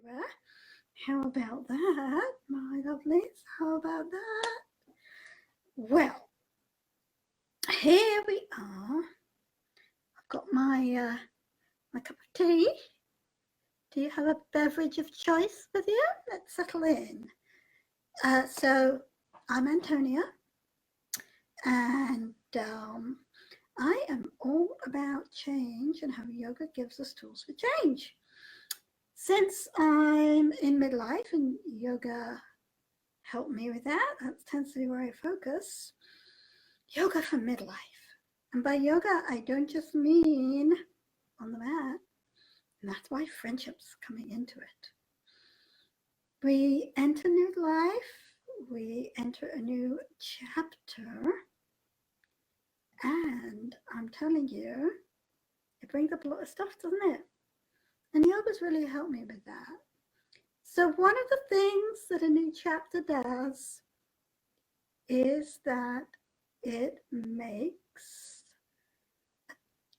Sarah. How about that, my lovelies? How about that? Well, here we are. I've got my cup of tea. Do you have a beverage of choice with you? Let's settle in. So I'm Antonia, and I am all about change and how yoga gives us tools for change. Since I'm in midlife and yoga helped me with that, that tends to be where I focus. Yoga for midlife. And by yoga, I don't just mean on the mat. And that's why friendship's coming into it. We enter new life, we enter a new chapter, and I'm telling you, it brings up a lot of stuff, doesn't it? And yoga's really helped me with that. So one of the things that a new chapter does is that it makes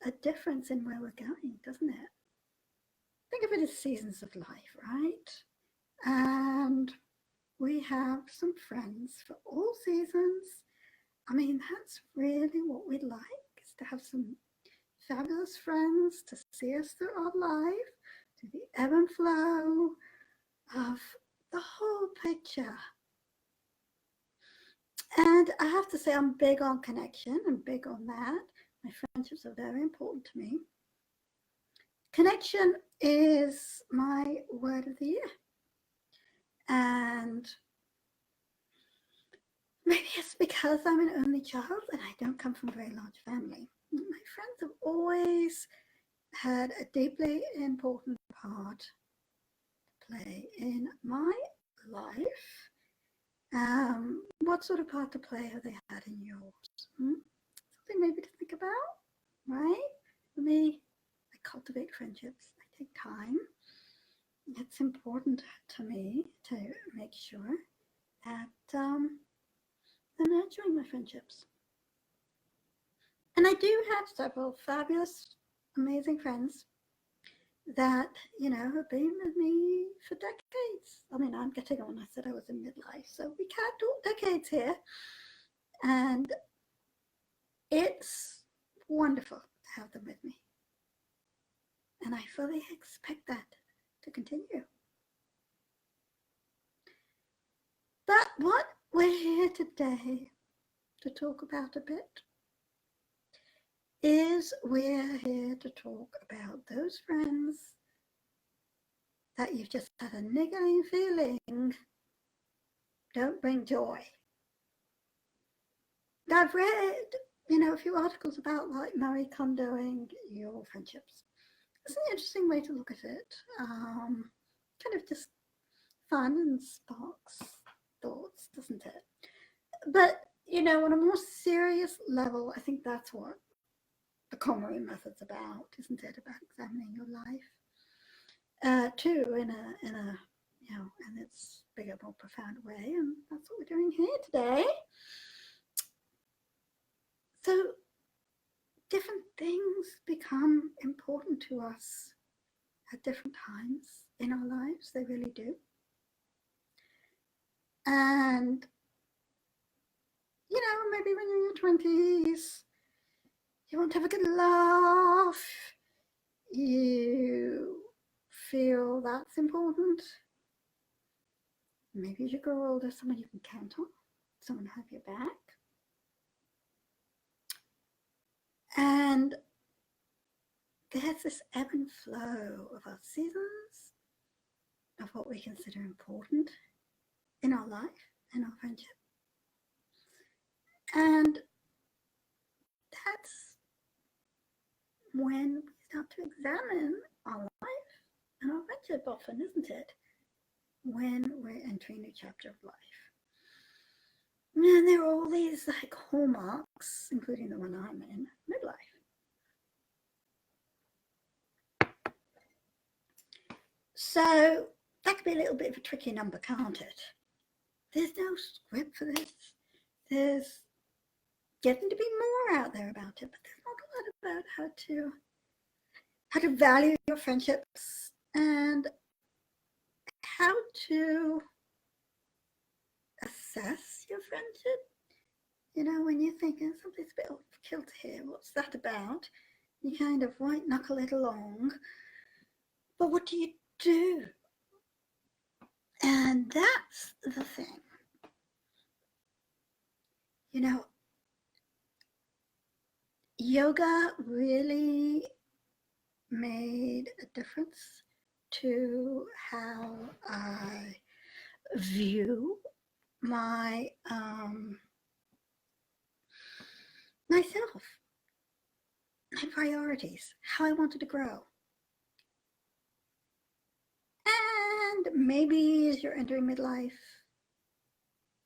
a difference in where we're going, doesn't it? Think of it as seasons of life, right? And we have some friends for all seasons. I mean, that's really what we'd like, is to have some fabulous friends to see us through our life, through the ebb and flow of the whole picture. And I have to say, I'm big on connection. I'm big on that. My friendships are very important to me. Connection is my word of the year. And maybe it's because I'm an only child and I don't come from a very large family. My friends have always had a deeply important part to play in my life. What sort of part to play have they had in yours? Something maybe to think about, right? For me, I cultivate friendships. I take time. It's important to me to make sure that I'm nurturing my friendships. And I do have several fabulous, amazing friends that, you know, have been with me for decades. I mean, I'm getting on. I said I was in midlife, so we can't talk decades here. And it's wonderful to have them with me. And I fully expect that to continue. But what we're here today to talk about a bit is we're here to talk about those friends that you've just had a niggling feeling don't bring joy. I've read, you know, a few articles about like Marie Kondoing your friendships. It's an interesting way to look at it. Kind of just fun and sparks thoughts, doesn't it? But, you know, on a more serious level, I think that's what the Conroe method's about, isn't it? About examining your life, too, in a you know, in its bigger, more profound way, and that's what we're doing here today. So different things become important to us at different times in our lives. They really do. And, you know, maybe when you're in your 20s, you want to have a good laugh. You feel that's important. Maybe as you grow older, someone you can count on, someone to have your back. And there's this ebb and flow of our seasons, of what we consider important in our life, in our friendship. And that's when we start to examine our life and our friendship often, isn't it? When we're entering a new chapter of life. And there are all these like hallmarks, including the one I'm in, midlife. So that could be a little bit of a tricky number, can't it? There's no script for this. There's getting to be more out there about it, but there's not a lot about how to value your friendships and how to assess your friendship. You know, when you're thinking something's a bit off kilter here, what's that about? You kind of white knuckle it along. But what do you do? And that's the thing. You know, yoga really made a difference to how I view my myself, my priorities, how I wanted to grow. And maybe as you're entering midlife,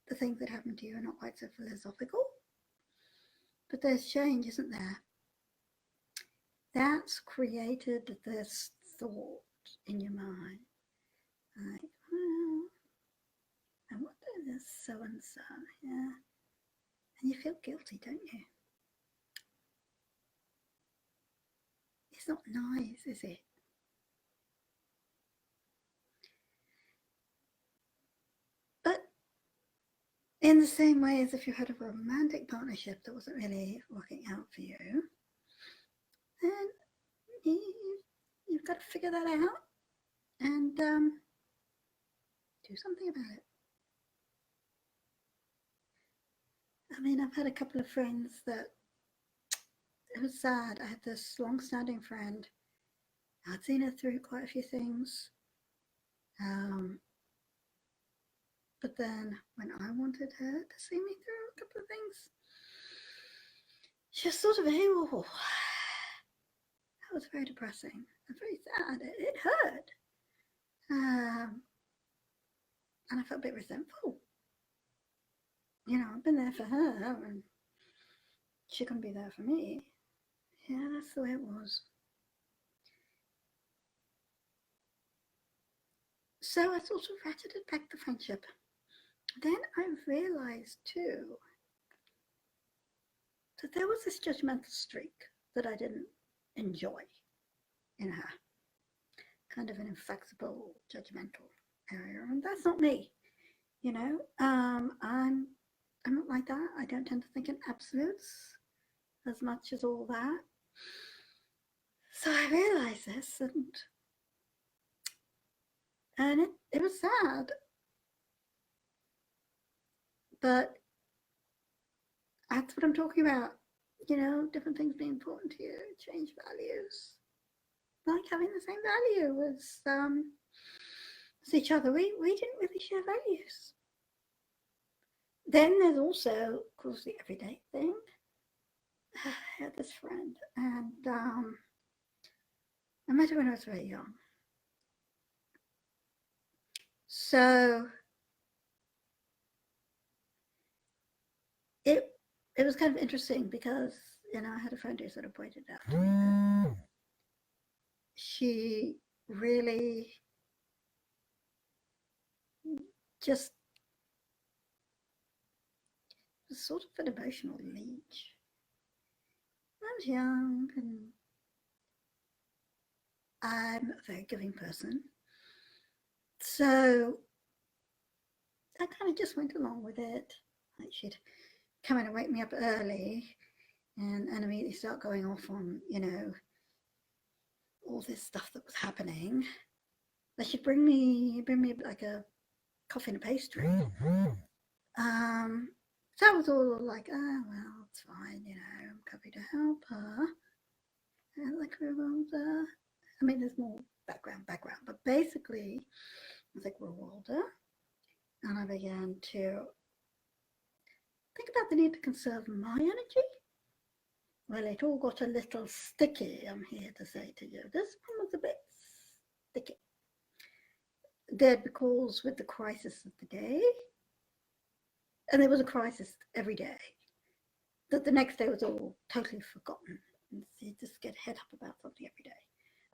the things that happen to you are not quite so philosophical, but there's change, isn't there? That's created this thought in your mind, like, well, I wonder this so and so, yeah, and you feel guilty, don't you? It's not nice, is it? But in the same way as if you had a romantic partnership that wasn't really working out for you, then you've got to figure that out and do something about it. I mean, I've had a couple of friends that it was sad. I had this long-standing friend. I'd seen her through quite a few things, um, but then when I wanted her to see me through a couple of things, she was sort of AWOL. That was very depressing. It was very sad. It hurt. And I felt a bit resentful. You know, I've been there for her and she couldn't be there for me. Yeah, that's the way it was. So I sort of ratcheted back the friendship. Then I realized too that there was this judgmental streak that I didn't enjoy in her. Kind of an inflexible, judgmental area. And that's not me, you know. I'm not like that. I don't tend to think in absolutes as much as all that. So I realized this and it was sad. But that's what I'm talking about. You know, different things being important to you, change values. Like having the same value as each other. We didn't really share values. Then there's also, of course, the everyday thing. I had this friend, and I met her when I was very young. So it it was kind of interesting because you know I had a friend who sort of pointed out to me that she really just was sort of an emotional leech. I was young and I'm a very giving person. So I kind of just went along with it. Like she'd come in and wake me up early and immediately start going off on, you know, all this stuff that was happening. Like she'd bring me like a coffee and a pastry. Um, so I was all like, oh, well, it's fine, you know, I'm happy to help her. And like, I mean, there's more background, but basically, as I grew older, and I began to think about the need to conserve my energy. Well, it all got a little sticky, I'm here to say to you. This one was a bit sticky. There'd be calls with the crisis of the day, and there was a crisis every day. That the next day was all totally forgotten. And you just get head up about something every day.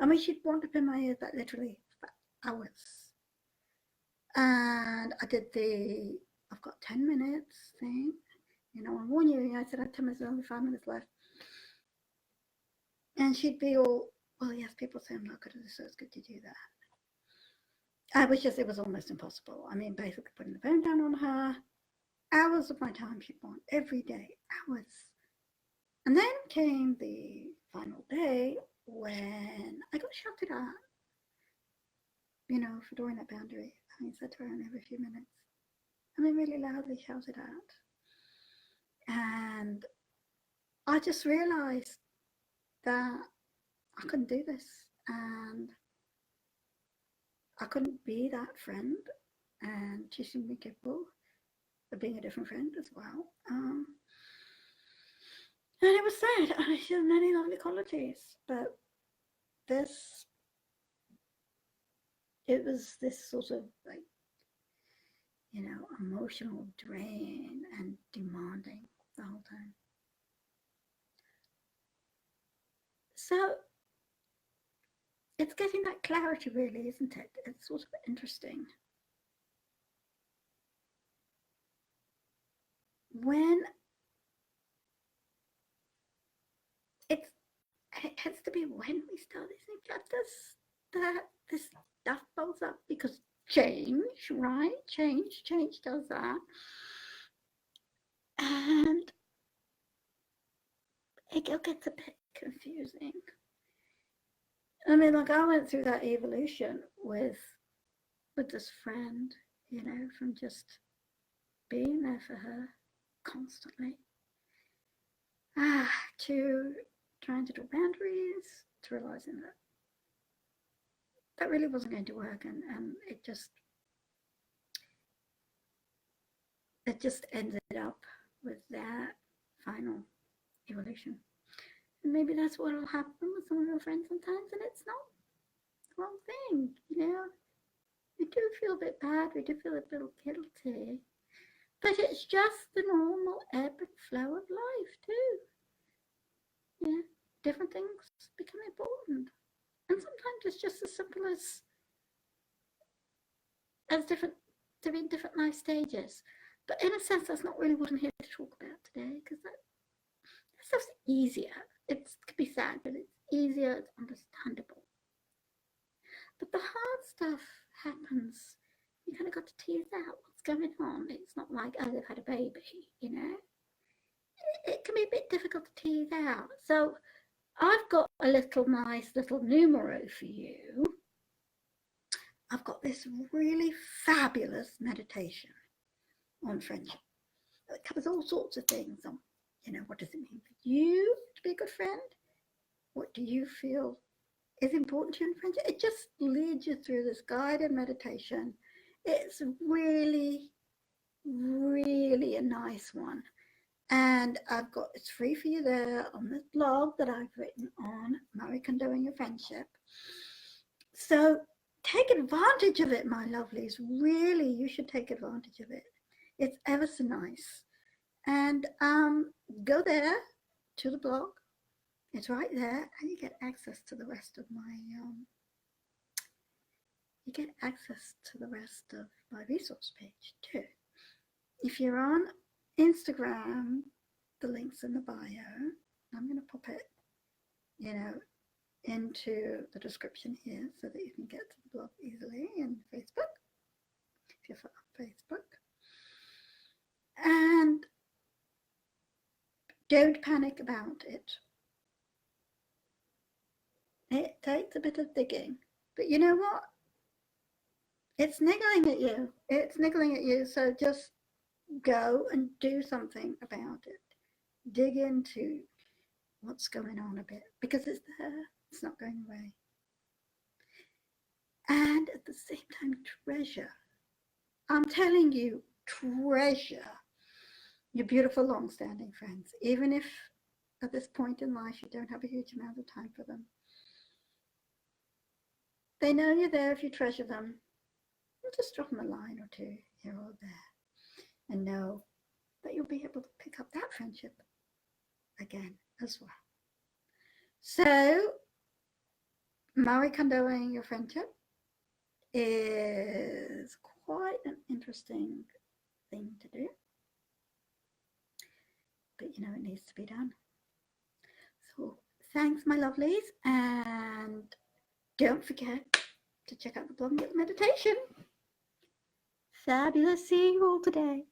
I mean, she'd wander up in my ear that literally for hours. And I did the I've got 10 minutes thing. You know, I warn you, I said I had 10 minutes, only 5 minutes left. And she'd be all, well, yes, people say I'm not good at this, so it's good to do that. it was almost impossible. I mean, basically putting the phone down on her, hours of my time she'd want every day, hours. And then came the final day when I got shouted at, for drawing that boundary, having said to her every few minutes. I mean, really loudly shouted at. And I just realised that I couldn't do this. And I couldn't be that friend. And she seemed incapable of being a different friend as well. And it was sad. She had many lovely qualities, but it was this sort of like, emotional drain and demanding the whole time. So it's getting that clarity, really, isn't it? It's sort of interesting. When it has to be when we start these chapters that this stuff builds up, because change, right? Change does that. And it gets a bit confusing. I mean, like, I went through that evolution with this friend, from just being there for her constantly, to trying to draw boundaries, to realizing that really wasn't going to work, and it just ended up with that final evolution. And maybe that's what will happen with some of your friends sometimes, and it's not the wrong thing, We do feel a bit bad, we do feel a little guilty, but it's just the normal ebb and flow of life too. Yeah, different things become important, and sometimes it's just as simple as different life stages. But in a sense, that's not really what I'm here to talk about today, because that stuff's easier. It could be sad, but it's easier, it's understandable. But the hard stuff happens. You kind of got to tease out what's going on. It's not like, oh, they've had a baby, It can be a bit difficult to tease out. So I've got a nice little numero for you. I've got this really fabulous meditation on friendship. It covers all sorts of things on, what does it mean for you to be a good friend? What do you feel is important to you in friendship? It just leads you through this guided meditation. It's really, really a nice one. And it's free for you there on this blog that I've written on Marie Kondoing Your Friendship. So take advantage of it, my lovelies. Really, you should take advantage of it. It's ever so nice. And go there to the blog. It's right there, and you get access to the rest of my resource page too. If you're on Instagram, the link's in the bio. I'm going to pop it, into the description here so that you can get to the blog easily, and Facebook, if you're on Facebook. And don't panic about it. It takes a bit of digging, but you know what? It's niggling at you. It's niggling at you. So just go and do something about it. Dig into what's going on a bit, because it's there. It's not going away. And at the same time, treasure. I'm telling you, treasure your beautiful, long-standing friends, even if at this point in life you don't have a huge amount of time for them. They know you're there if you treasure them. And just drop them a line or two here or there, and know that you'll be able to pick up that friendship again as well. So, Marie Kondoing Your Friendship is quite an interesting thing to do, but it needs to be done. So thanks, my lovelies, and don't forget to check out the blog and get the meditation. Fabulous seeing you all today.